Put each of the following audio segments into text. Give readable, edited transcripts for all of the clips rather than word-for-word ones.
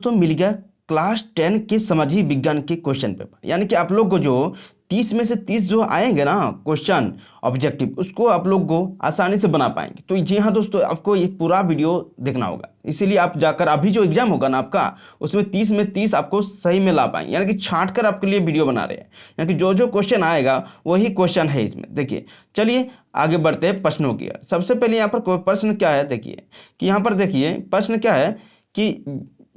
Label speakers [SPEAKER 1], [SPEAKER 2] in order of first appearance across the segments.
[SPEAKER 1] दोस्तों मिल गया क्लास 10 के सामाजिक विज्ञान के क्वेश्चन पेपर। यानी कि आप लोग को जो 30 में से 30 जो आएंगे ना क्वेश्चन ऑब्जेक्टिव, उसको आप लोग को आसानी से बना पाएंगे। तो जी हाँ दोस्तों, आपको ये पूरा वीडियो देखना होगा, इसीलिए आप जाकर अभी जो एग्जाम होगा ना आपका, उसमें 30 में 30 आपको सही में ला पाएंगे। यानी कि छांट कर आपके लिए वीडियो बना रहे हैं, यानी कि जो जो क्वेश्चन आएगा वही क्वेश्चन है इसमें। देखिए चलिए आगे बढ़ते हैं प्रश्नों की ओर। सबसे पहले यहाँ पर प्रश्न क्या है, देखिए कि यहाँ पर देखिए प्रश्न क्या है कि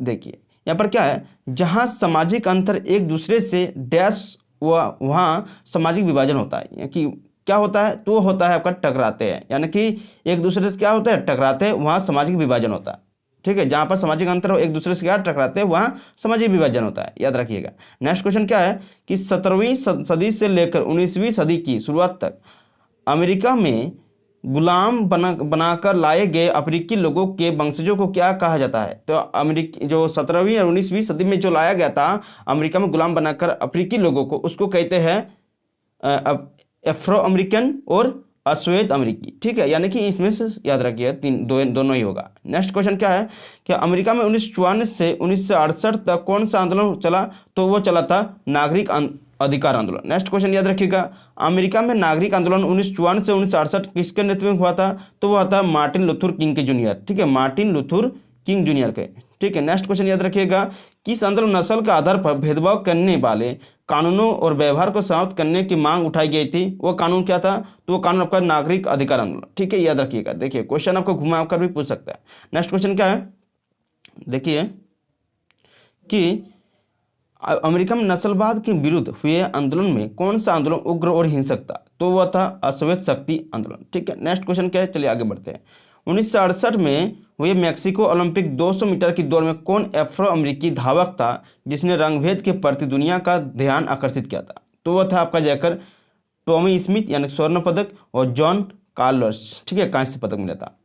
[SPEAKER 1] देखिए यहाँ पर क्या है, जहाँ सामाजिक अंतर एक दूसरे से डैश वहाँ सामाजिक विभाजन होता है। कि क्या होता है, तो होता है आपका टकराते हैं, यानी कि एक दूसरे से क्या होता है, टकराते हैं, वहाँ सामाजिक विभाजन होता है। ठीक है, जहाँ पर सामाजिक अंतर हो एक दूसरे से क्या टकराते हैं, वहाँ सामाजिक विभाजन होता है, याद रखिएगा। नेक्स्ट क्वेश्चन क्या है कि 17वीं सदी से लेकर 19वीं सदी की शुरुआत तक अमेरिका में गुलाम बनाकर लाए गए अफ्रीकी लोगों के वंशजों को क्या कहा जाता है। तो अमेरिकी जो 17वीं और 19वीं सदी में जो लाया गया था अमेरिका में गुलाम बनाकर अफ्रीकी लोगों को, उसको कहते हैं अफ्रो अमेरिकन और अश्वेत अमेरिकी। ठीक है, यानी कि इसमें से याद रखिए दोनों ही होगा। नेक्स्ट क्वेश्चन क्या है कि अमेरिका में 1954 से 1968 तक कौन सा आंदोलन चला। तो वो चला था नागरिक अधिकार आंदोलन। नेक्स्ट क्वेश्चन याद रखिएगा, अमेरिका में नागरिक आंदोलन 1954 से 1968 किसके नेतृत्व में हुआ था। तो वह था मार्टिन लूथर किंग के जूनियर। ठीक है, मार्टिन लूथर किंग जूनियर के। ठीक है, नेक्स्ट क्वेश्चन याद रखिएगा, किस आंदोलन नस्ल के आधार पर भेदभाव करने वाले कानूनों और व्यवहार को समाप्त करने की मांग उठाई गई थी। वो कानून क्या था, तो वो कानून आपका नागरिक अधिकार आंदोलन। ठीक है, याद रखिएगा। देखिए क्वेश्चन आपको घुमा कर भी पूछ सकता है। नेक्स्ट क्वेश्चन क्या है, देखिए कि अमेरिका में नस्लवाद के विरुद्ध हुए आंदोलन में कौन सा आंदोलन उग्र और हिंसक था। तो वह था अश्वेत शक्ति आंदोलन। ठीक है, नेक्स्ट क्वेश्चन क्या है, चलिए आगे बढ़ते हैं। 1968 में हुए मैक्सिको ओलंपिक 200 मीटर की दौड़ में कौन अफ्रो अमेरिकी धावक था जिसने रंगभेद के प्रति दुनिया का ध्यान आकर्षित किया था। तो वह था आपका जाकर टॉमी स्मिथ यानी स्वर्ण पदक, और जॉन कार्लोस, ठीक है, कांस्य पदक मिला था।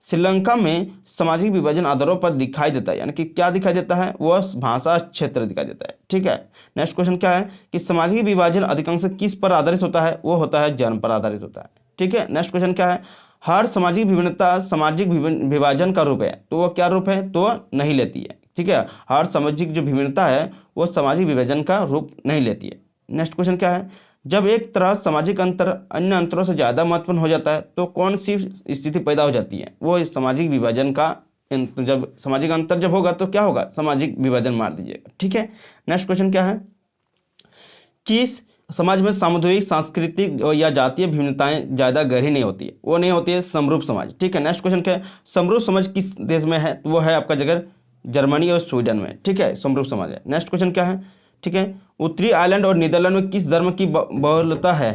[SPEAKER 1] श्रीलंका में सामाजिक विभाजन आधारों पर दिखाई देता है, यानी कि क्या दिखाई देता है, वह भाषा क्षेत्र दिखाई देता है। ठीक है, नेक्स्ट क्वेश्चन क्या है कि सामाजिक विभाजन अधिकांश किस पर आधारित होता है। वो होता है जन्म पर आधारित होता है। ठीक है, नेक्स्ट क्वेश्चन क्या है, हर सामाजिक विभिन्नता सामाजिक विभाजन का रूप है। तो वह क्या रूप है, तो नहीं लेती है। ठीक है, हर सामाजिक जो विभिन्नता है वो सामाजिक विभाजन का रूप नहीं लेती है। नेक्स्ट क्वेश्चन क्या है, जब एक तरह सामाजिक अंतर अन्य अंतरों से ज़्यादा महत्वपूर्ण हो जाता है तो कौन सी स्थिति पैदा हो जाती है। वो सामाजिक विभाजन का, जब सामाजिक अंतर जब होगा तो क्या होगा, सामाजिक विभाजन मार दीजिएगा। ठीक है, नेक्स्ट क्वेश्चन क्या है कि समाज में सामुदायिक सांस्कृतिक या जातीय भिन्नताएं ज़्यादा गहरी नहीं होती है। वो नहीं होती है समरूप समाज। ठीक है, नेक्स्ट क्वेश्चन क्या है, समरूप समाज किस देश में है। तो वो है आपका जगह जर्मनी और स्वीडन में। ठीक है, समरूप समाज है। नेक्स्ट क्वेश्चन क्या है, ठीक है, उत्तरी आयरलैंड और नीदरलैंड में किस धर्म की बहुलता है।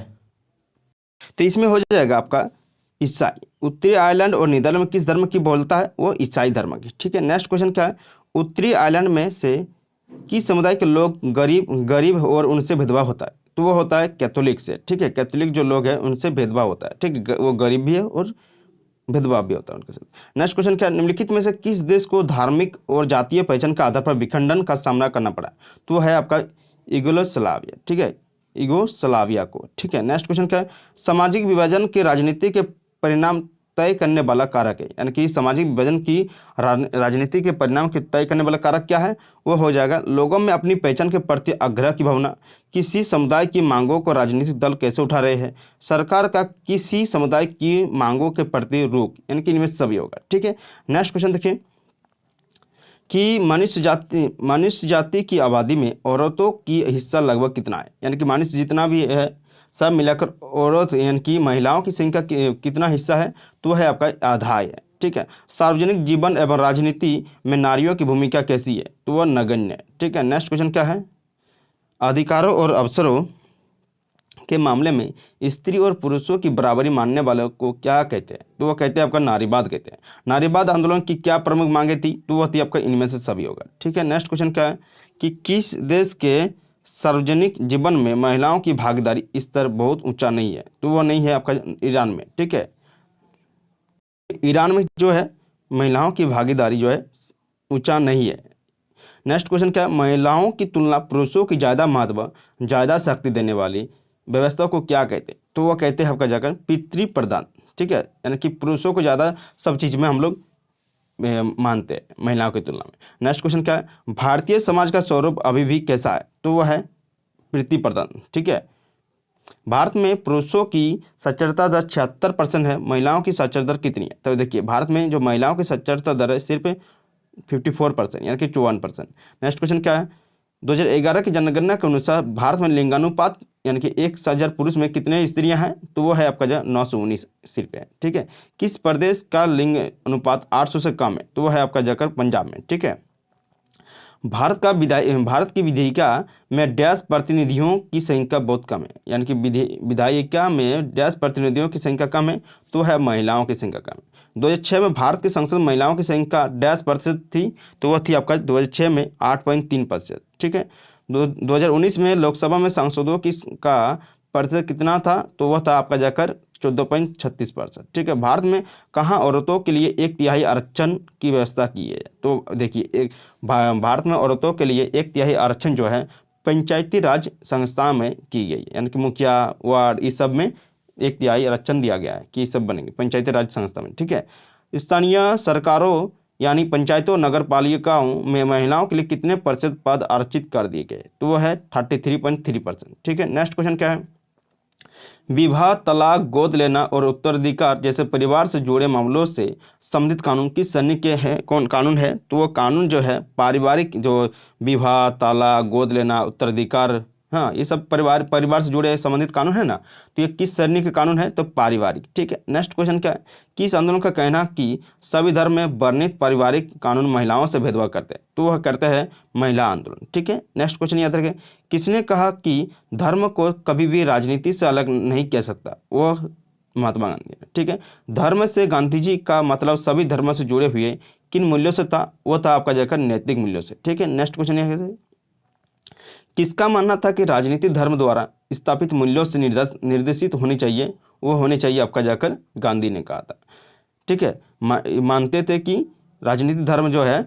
[SPEAKER 1] तो इसमें हो जाएगा आपका ईसाई। उत्तरी आयरलैंड और नीदरलैंड में किस धर्म की बहुलता है, वो ईसाई धर्म की। ठीक है, नेक्स्ट क्वेश्चन क्या है, उत्तरी आयरलैंड में से किस समुदाय के लोग गरीब और उनसे भेदभाव होता है। तो वो होता है कैथोलिक से। ठीक है, कैथोलिक जो लोग हैं उनसे भेदभाव होता है। ठीक है, वो गरीब भी है और भेदभाव भी होता है उनके साथ। नेक्स्ट क्वेश्चन क्या, निम्नलिखित में से किस देश को धार्मिक और जातीय पहचान का आधार पर विखंडन का सामना करना पड़ा। तो है आपका यूगोस्लाविया। ठीक है, यूगोस्लाविया को। ठीक है, नेक्स्ट क्वेश्चन क्या है, सामाजिक विभाजन के राजनीति के परिणाम तय करने वाला कारक है। यानी कि सामाजिक विभाजन की राजनीति के परिणाम के तय करने वाला कारक क्या है, वो हो जाएगा लोगों में अपनी पहचान के प्रति आग्रह की भावना, किसी समुदाय की मांगों को राजनीतिक दल कैसे उठा रहे हैं, सरकार का किसी समुदाय की मांगों के प्रति रुख, यानी कि इनमें सभी होगा। ठीक है, नेक्स्ट क्वेश्चन देखिए कि मनुष्य जाति की आबादी में औरतों की हिस्सा लगभग कितना है। यानी कि मनुष्य जितना भी है सब मिलाकर औरत यानी कि महिलाओं की संख्या कितना हिस्सा है, तो वह है आपका आधा है। ठीक है, सार्वजनिक जीवन एवं राजनीति में नारियों की भूमिका कैसी है, तो वह नगण्य है। ठीक है, नेक्स्ट क्वेश्चन क्या है, अधिकारों और अवसरों के मामले में स्त्री और पुरुषों की बराबरी मानने वालों को क्या कहते हैं। तो वह कहते हैं आपका नारीवाद कहते हैं। नारीवाद आंदोलन की क्या प्रमुख मांगे थी, तो वह थी आपका इनमें से सभी होगा। ठीक है, नेक्स्ट क्वेश्चन क्या है कि किस देश के सार्वजनिक जीवन में महिलाओं की भागीदारी स्तर बहुत ऊंचा नहीं है। तो वह नहीं है आपका ईरान में। ठीक है, ईरान में जो है महिलाओं की भागीदारी जो है ऊंचा नहीं है। नेक्स्ट क्वेश्चन क्या है, महिलाओं की तुलना पुरुषों की ज़्यादा महत्व ज़्यादा शक्ति देने वाली व्यवस्था को क्या कहते हैं। तो वह कहते हैं आपका जाकर पितृ प्रधान। ठीक है, यानी कि पुरुषों को ज़्यादा सब चीज़ में हम लोग मानते हैं महिलाओं की तुलना में। नेक्स्ट क्वेश्चन क्या है, भारतीय समाज का स्वरूप अभी भी कैसा है? तो वह है प्रीति प्रधान। ठीक है, भारत में पुरुषों की साक्षरता दर 76% है, महिलाओं की साक्षरता दर कितनी है? तो देखिए भारत में जो महिलाओं की साक्षरता दर है सिर्फ 54%, यानी कि 54%। नेक्स्ट क्वेश्चन क्या है, 2011 की जनगणना के अनुसार भारत में लिंगानुपात यानी कि 1,000 पुरुष में कितने स्त्रियां हैं? तो वो है आपका जो 919 सिर्फ है। ठीक है, किस प्रदेश का लिंग अनुपात 800 से कम है? तो वो है आपका जाकर पंजाब में। ठीक है, भारत की विधायिका में डैश प्रतिनिधियों की संख्या बहुत कम है, यानी कि विधायिका में डैश प्रतिनिधियों की संख्या कम है, तो है महिलाओं की संख्या कम है। 2006 में भारत की संसद महिलाओं की संख्या डैश प्रतिशत थी? तो वह थी आपका 2006 में 8.3%। ठीक है, 2019 में लोकसभा में सांसदों की का प्रतिशत कितना था? तो वह था आपका जाकर 14.36%। ठीक है, भारत में कहाँ औरतों के लिए 1/3 आरक्षण की व्यवस्था की है? तो देखिए भारत में औरतों के लिए 1/3 आरक्षण जो है पंचायती राज संस्था में की गई, यानी कि मुखिया वार्ड इस सब में 1/3 आरक्षण दिया गया है कि सब बनेंगे पंचायती राज संस्था में। ठीक है, स्थानीय सरकारों यानी पंचायतों नगर पालिकाओं में महिलाओं के लिए कितने प्रतिशत पद आरक्षित कर दिए गए? तो वह है 33.3%। ठीक है, नेक्स्ट क्वेश्चन क्या है, विवाह, तलाक, गोद लेना और उत्तराधिकार जैसे परिवार से जुड़े मामलों से संबंधित कानून किस सन्न के हैं? कौन कानून है? तो वो कानून जो है पारिवारिक, जो विवाह, तलाक, गोद लेना, उत्तराधिकार, हाँ ये सब परिवार से जुड़े संबंधित कानून है ना, तो ये किस श्रेणी के कानून है? तो पारिवारिक। ठीक है, नेक्स्ट क्वेश्चन क्या है, किस आंदोलन का कहना कि सभी धर्म में वर्णित पारिवारिक कानून महिलाओं से भेदभाव करते हैं? तो वह करते हैं महिला आंदोलन। ठीक है, नेक्स्ट क्वेश्चन याद रखें, किसने कहा कि धर्म को कभी भी राजनीति से अलग नहीं किया सकता? वह महात्मा गांधी ने। ठीक है, धर्म से गांधी जी का मतलब सभी धर्मों से जुड़े हुए किन मूल्यों से था? वो था आपका जाकर नैतिक मूल्यों से। ठीक है, नेक्स्ट क्वेश्चन यह है, किसका मानना था कि राजनीति धर्म द्वारा स्थापित मूल्यों से निर्देशित होनी चाहिए? वो होनी चाहिए आपका जाकर गांधी ने कहा था। ठीक है, मानते थे कि राजनीति धर्म जो है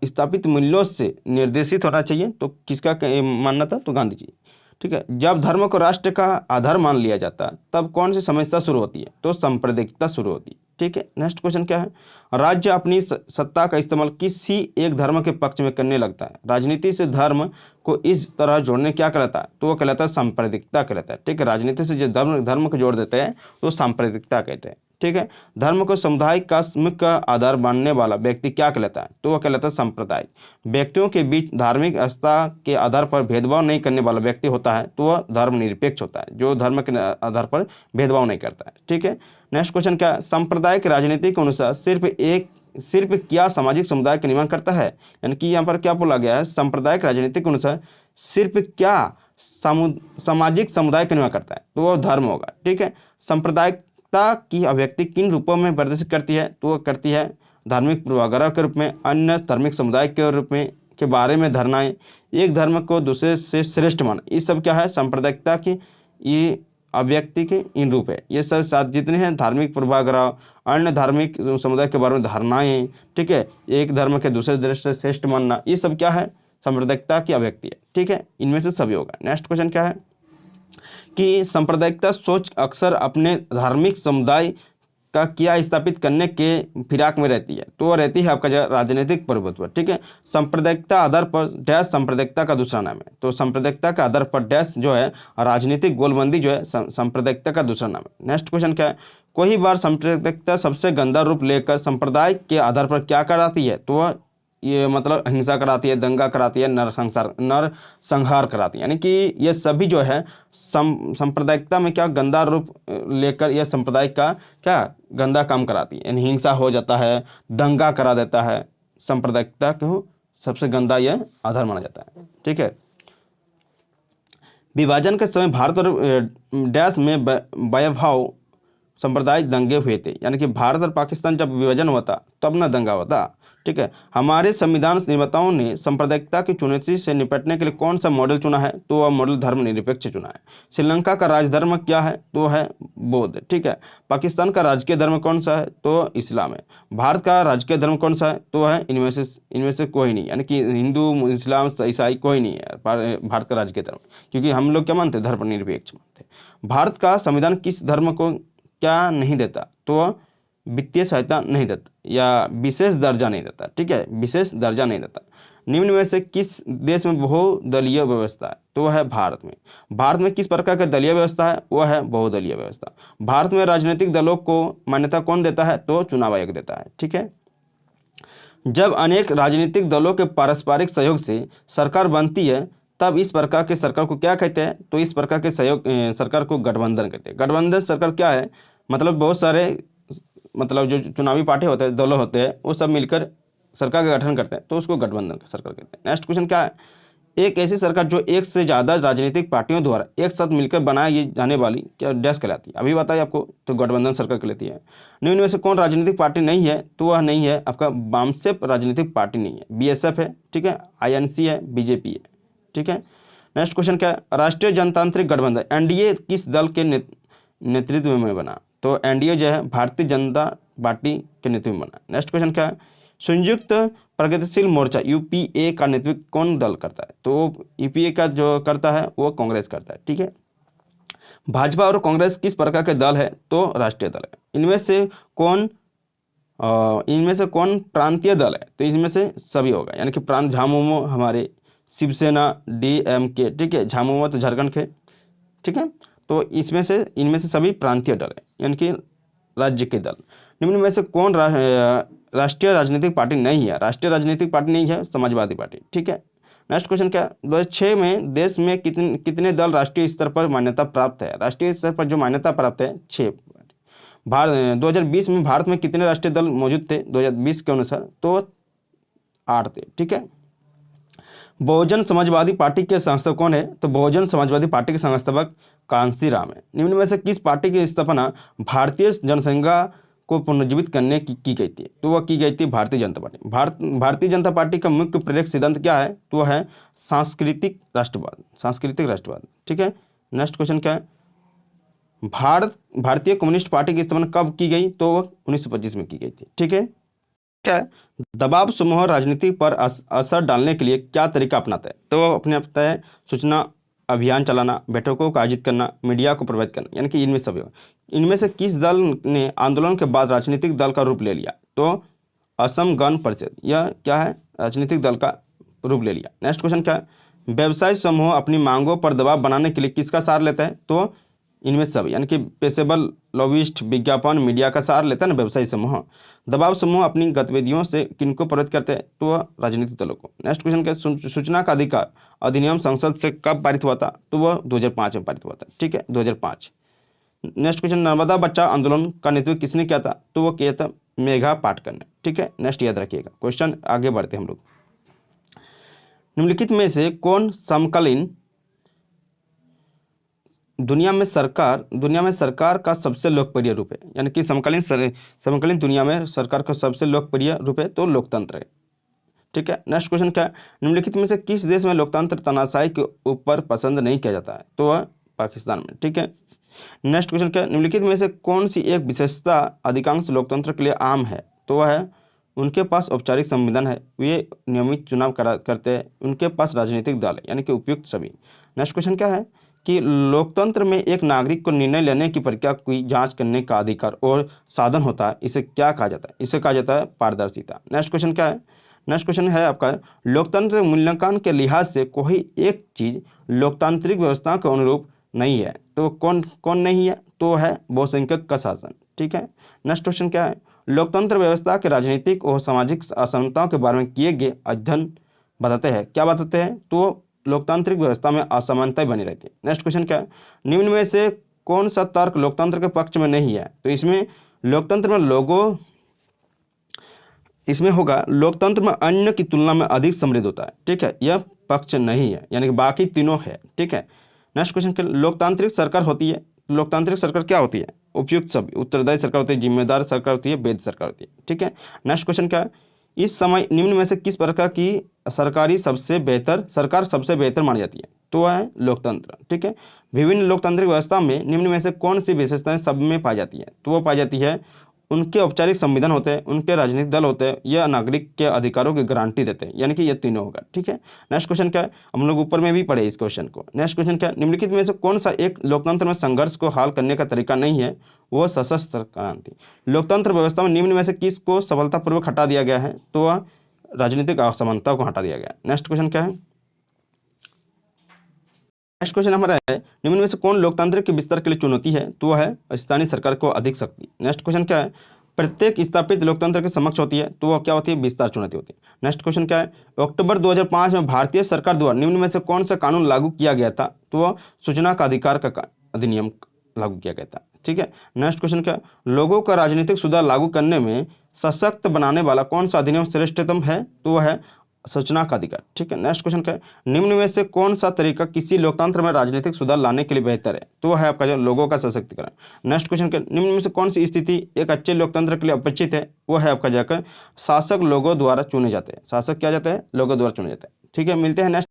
[SPEAKER 1] स्थापित मूल्यों से निर्देशित होना चाहिए। तो किसका मानना था? तो गांधी जी। ठीक है, जब धर्म को राष्ट्र का आधार मान लिया जाता तब कौन सी समस्या शुरू होती है? तो सांप्रदायिकता शुरू होती है। ठीक है, नेक्स्ट क्वेश्चन क्या है, राज्य अपनी सत्ता का इस्तेमाल किसी एक धर्म के पक्ष में करने लगता है, राजनीति से धर्म को इस तरह जोड़ने क्या कहलाता है? तो वो कहलाता है सांप्रदायिकता कहलाता है। ठीक है, राजनीति से जो धर्म को जोड़ देते हैं तो सांप्रदायिकता कहते हैं। ठीक है, धर्म को समुदाय का मुख्य आधार मानने वाला व्यक्ति क्या कहलाता है? तो वह कहलाता है सांप्रदायिक। व्यक्तियों के बीच धार्मिक आस्था के आधार पर भेदभाव नहीं करने वाला व्यक्ति होता है तो वह धर्मनिरपेक्ष होता है, जो धर्म के आधार पर भेदभाव नहीं करता है। ठीक है, नेक्स्ट क्वेश्चन क्या है, सांप्रदायिक राजनीति के अनुसार सिर्फ क्या सामाजिक समुदाय का निर्माण करता है? यानी कि यहाँ पर क्या बोला गया है, सांप्रदायिक राजनीति के अनुसार सिर्फ क्या सामाजिक समुदाय का निर्माण करता है? तो वह धर्म होगा। ठीक है, सांप्रदायिकता की अभिव्यक्ति किन रूपों में प्रदर्शित करती है? तो वह करती है धार्मिक पूर्वाग्रह के रूप में, अन्य धार्मिक समुदाय के रूप में के बारे में धारणाएं, एक धर्म को दूसरे से श्रेष्ठ माना, ये सब क्या है सांप्रदायिकता की ये अभिव्यक्ति के इन रूप है। ये सब साथ जितने हैं धार्मिक पूर्वाग्रह, अन्य धार्मिक समुदाय के बारे में धारणाएं, ठीक है, एक धर्म के दूसरे दृष्टि से श्रेष्ठ मानना, ये सब क्या है सांप्रदायिकता की अभिव्यक्ति है। ठीक है, इनमें से सभी होगा। नेक्स्ट क्वेश्चन क्या है कि सांप्रदायिकता सोच अक्सर अपने धार्मिक समुदाय का क्या स्थापित करने के फिराक में रहती है? तो वो रहती है आपका जो राजनीतिक प्रभुत्व। ठीक है, सांप्रदायिकता आधार पर डैश सांप्रदायिकता का दूसरा नाम है। तो सांप्रदायिकता का आधार पर डैश जो है राजनीतिक गोलबंदी जो है सांप्रदायिकता का दूसरा नाम है। नेक्स्ट क्वेश्चन क्या है, कोई बार सांप्रदायिकता सबसे गंदा रूप लेकर संप्रदाय के आधार पर क्या कराती है? तो वह ये मतलब हिंसा कराती है, दंगा कराती है, नरसंहार कराती है। यानी कि ये सभी जो है सांप्रदायिकता में क्या गंदा रूप लेकर यह संप्रदाय का क्या गंदा काम कराती है, यानी हिंसा हो जाता है, दंगा करा देता है। सांप्रदायिकता को सबसे गंदा यह आधार माना जाता है। ठीक है, विभाजन के समय भारत और डैश में वैभव सांप्रदायिक दंगे हुए थे, यानी कि भारत और पाकिस्तान जब विभाजन हुआ था तब ना दंगा हुआ था। ठीक है, हमारे संविधान निर्माताओं ने सांप्रदायिकता की चुनौती से निपटने के लिए कौन सा मॉडल चुना है? तो वह मॉडल धर्मनिरपेक्ष चुना है। श्रीलंका का राजधर्म क्या है? तो है बौद्ध। ठीक है, पाकिस्तान का राजकीय धर्म कौन सा है? तो इस्लाम है। भारत का राजकीय धर्म कौन सा है? तो है इनमें से कोई नहीं, यानी कि हिंदू, इस्लाम, ईसाई कोई नहीं है भारत का राजकीय धर्म, क्योंकि हम लोग क्या मानते हैं? धर्मनिरपेक्ष मानते हैं। भारत का संविधान किस धर्म को क्या नहीं देता? तो वित्तीय सहायता नहीं देता या विशेष दर्जा नहीं देता, ठीक है, विशेष दर्जा नहीं देता। निम्न में से किस देश में बहुदलीय व्यवस्था है? तो वह है भारत में। भारत में किस प्रकार का दलीय व्यवस्था है? वह है बहुदलीय व्यवस्था। भारत में राजनीतिक दलों को मान्यता कौन देता है? तो चुनाव आयोग देता है, ठीक है। जब अनेक राजनीतिक दलों के पारस्परिक सहयोग से सरकार बनती है तब इस प्रकार के सरकार को क्या कहते हैं? तो इस प्रकार के सहयोग सरकार को गठबंधन कहते हैं। गठबंधन सरकार क्या है? मतलब बहुत सारे मतलब जो चुनावी पार्टी होते हैं, दलों होते हैं, वो सब मिलकर सरकार का गठन करते हैं, तो उसको गठबंधन का सरकार कहते हैं। नेक्स्ट क्वेश्चन क्या है? एक ऐसी सरकार जो एक से ज़्यादा राजनीतिक पार्टियों द्वारा एक साथ मिलकर बनाई जाने वाली क्या डैश कहलाती है? अभी बताइए आपको, तो गठबंधन सरकार कहलाती है। निम्न में से कौन राजनीतिक पार्टी नहीं है? तो वह नहीं है आपका वामसेप राजनीतिक पार्टी नहीं है, बीएसएफ है, ठीक है, आईएनसी है, बीजेपी है, ठीक है। नेक्स्ट क्वेश्चन क्या है? राष्ट्रीय जनतांत्रिक गठबंधन एनडीए किस दल के नेतृत्व में बना? तो एनडीए जो है भारतीय जनता पार्टी के नेतृत्व में बना। नेक्स्ट क्वेश्चन क्या है? संयुक्त प्रगतिशील मोर्चा यूपीए का नेतृत्व कौन दल करता है? तो यूपीए का जो करता है वो कांग्रेस करता है, ठीक है। भाजपा और कांग्रेस किस प्रकार के दल है? तो राष्ट्रीय दल है। इनमें से कौन प्रांतीय दल है? तो इसमें से सभी होगा, यानी कि प्रांत झामुमो हमारे शिवसेना, डीएमके, ठीक है, झामुमो तो झारखंड के, ठीक है। तो इनमें से सभी प्रांतीय दल है, यानी कि राज्य के दल। निम्न में से कौन राष्ट्रीय राजनीतिक पार्टी नहीं है? राष्ट्रीय राजनीतिक पार्टी नहीं है समाजवादी पार्टी, ठीक है। नेक्स्ट क्वेश्चन क्या है? 2006 में देश में कितने दल राष्ट्रीय स्तर पर मान्यता प्राप्त है? राष्ट्रीय स्तर पर जो मान्यता प्राप्त है 6। 2020 में भारत में कितने राष्ट्रीय दल मौजूद थे 2020 के अनुसार? तो 8 थे, ठीक है। बहुजन समाजवादी पार्टी के संस्थापक कौन है? तो बहुजन समाजवादी पार्टी के संस्थापक कांसी राम है। निम्न में से किस पार्टी की स्थापना भारतीय जनसंघ को पुनर्जीवित करने की गई थी? तो वह की गई थी भारतीय जनता पार्टी। भारतीय जनता पार्टी का मुख्य प्रेरक सिद्धांत क्या है? तो वह है सांस्कृतिक राष्ट्रवाद, ठीक है। नेक्स्ट क्वेश्चन क्या है? भारतीय कम्युनिस्ट पार्टी की स्थापना कब की गई? तो वह 1925 में की गई थी, ठीक है। क्या है? दबाव समूह राजनीति पर असर डालने के लिए क्या तरीका अपनाता है? तो वह अपनाता है सूचना अभियान चलाना, बैठकों को आयोजित करना, मीडिया को प्रभावित करना, यानी कि इनमें सभी। इनमें से किस दल ने आंदोलन के बाद राजनीतिक दल का रूप ले लिया? तो असम गण परिषद, यह क्या है? राजनीतिक दल का रूप ले लिया। नेक्स्ट क्वेश्चन क्या है? व्यवसाय समूह अपनी मांगों पर दबाव बनाने के लिए किसका सहारा लेता है? तो इनमें सब, यानी कि पेशेवर, लॉबिस्ट, विज्ञापन, मीडिया का सहारा लेता है ना व्यवसायी समूह। दबाव समूह अपनी गतिविधियों से किनको प्रभावित करते हैं? तो वह राजनीतिक दलों को। नेक्स्ट क्वेश्चन क्या? सूचना का अधिकार अधिनियम संसद से कब पारित हुआ था? तो वह 2005 में पारित हुआ था, ठीक है, 2005। नेक्स्ट क्वेश्चन, नर्मदा बचाओ आंदोलन का नेतृत्व किसने किया था? तो वह किया था मेघा पाटकर ने, ठीक है। नेक्स्ट याद रखिएगा। क्वेश्चन आगे बढ़ते हम लोग। निम्नलिखित में से कौन समकालीन दुनिया में सरकार का सबसे लोकप्रिय रूप है? यानी कि समकालीन दुनिया में सरकार का सबसे लोकप्रिय रूप है? तो लोकतंत्र है, ठीक है। नेक्स्ट क्वेश्चन क्या है? निम्नलिखित में से किस देश में लोकतंत्र तानाशाही के ऊपर पसंद नहीं किया जाता है? तो वह पाकिस्तान में, ठीक है। नेक्स्ट क्वेश्चन क्या है? निम्नलिखित में से कौन सी एक विशेषता अधिकांश लोकतंत्र के लिए आम है? तो वह है उनके पास औपचारिक संविधान है, वे नियमित चुनाव करते हैं, उनके पास राजनीतिक दल है, यानी कि उपयुक्त सभी। नेक्स्ट क्वेश्चन क्या है? कि लोकतंत्र में एक नागरिक को निर्णय लेने की प्रक्रिया की जांच करने का अधिकार और साधन होता है, इसे क्या कहा जाता है? इसे कहा जाता है पारदर्शिता। नेक्स्ट क्वेश्चन क्या है? नेक्स्ट क्वेश्चन है आपका, लोकतंत्र मूल्यांकन के लिहाज से कोई एक चीज़ लोकतांत्रिक व्यवस्था के अनुरूप नहीं है, तो कौन नहीं है? तो है बहुसंख्यक का शासन, ठीक है। नेक्स्ट क्वेश्चन क्या है? लोकतंत्र व्यवस्था के राजनीतिक और सामाजिक असमानताओं के बारे में किए गए अध्ययन बताते हैं, क्या बताते हैं? तो लोकतांत्रिक व्यवस्था में असमानताएं बनी रहती है। नेक्स्ट क्वेश्चन क्या है? निम्न में से कौन सा तर्क लोकतंत्र के पक्ष में नहीं है? तो इसमें लोकतंत्र में इसमें होगा लोकतंत्र में अन्य की तुलना में अधिक समृद्ध होता है, ठीक है, यह पक्ष नहीं है, यानी कि बाकी तीनों है, ठीक है। नेक्स्ट क्वेश्चन क्या? लोकतांत्रिक सरकार होती है, लोकतांत्रिक सरकार क्या होती है? उपयुक्त सभी, उत्तरदायी सरकार होती है, जिम्मेदार सरकार होती है, वैध सरकार होती है, ठीक है। नेक्स्ट क्वेश्चन क्या है? इस समय निम्न में से किस प्रकार की सरकार सबसे बेहतर मानी जाती है? तो वह है लोकतंत्र, ठीक है। विभिन्न लोकतांत्रिक व्यवस्था में निम्न में से कौन सी विशेषताएं सब में पाई जाती है? तो वो पाई जाती है उनके औपचारिक संविधान होते हैं, उनके राजनीतिक दल होते हैं, या नागरिक के अधिकारों की गारंटी देते हैं, यानी कि ये तीनों होगा। ठीक है। नेक्स्ट क्वेश्चन क्या है, हम लोग ऊपर में भी पढ़े इस क्वेश्चन को। नेक्स्ट क्वेश्चन क्या है, निम्नलिखित में से कौन सा एक लोकतंत्र में संघर्ष को हल करने का तरीका नहीं है, वो सशस्त्र क्रांति। लोकतंत्र व्यवस्था में निम्न में से किसको सफलतापूर्वक हटा दिया गया है, तो वह राजनीतिक असमानता को हटा दिया गया। नेक्स्ट क्वेश्चन क्या है, नेक्स्ट क्वेश्चन हमारा है, निम्न में से कौन लोकतंत्र के विस्तार के लिए चुनौती है, तो वह है स्थानीय सरकार को अधिक शक्ति। नेक्स्ट क्वेश्चन क्या है, प्रत्येक स्थापित लोकतंत्र के समक्ष होती है, तो वह क्या होती है, विस्तार चुनौती होती है। नेक्स्ट क्वेश्चन क्या है, अक्टूबर 2005 में भारतीय सरकार द्वारा निम्न में से कौन सा कानून लागू किया गया था, तो वह सूचना का अधिकार का अधिनियम लागू किया गया था। ठीक है। नेक्स्ट क्वेश्चन क्या है, लोगों का राजनीतिक सुधार लागू करने में सशक्त बनाने वाला कौन सा अधिनियम श्रेष्ठतम है, तो वह है सूचना का अधिकार। ठीक है। नेक्स्ट क्वेश्चन क्या है, निम्न में से कौन सा तरीका किसी लोकतंत्र में राजनीतिक सुधार लाने के लिए बेहतर है, तो वह है आपका जो लोगों का सशक्तिकरण। नेक्स्ट क्वेश्चन क्या, निम्न में से कौन सी स्थिति एक अच्छे लोकतंत्र के लिए अपेक्षित है, वो है आपका जाकर शासक लोगों द्वारा चुने जाते हैं। शासक क्या जाते हैं, लोगों द्वारा चुने जाते हैं। ठीक है। मिलते हैं नेक्स्ट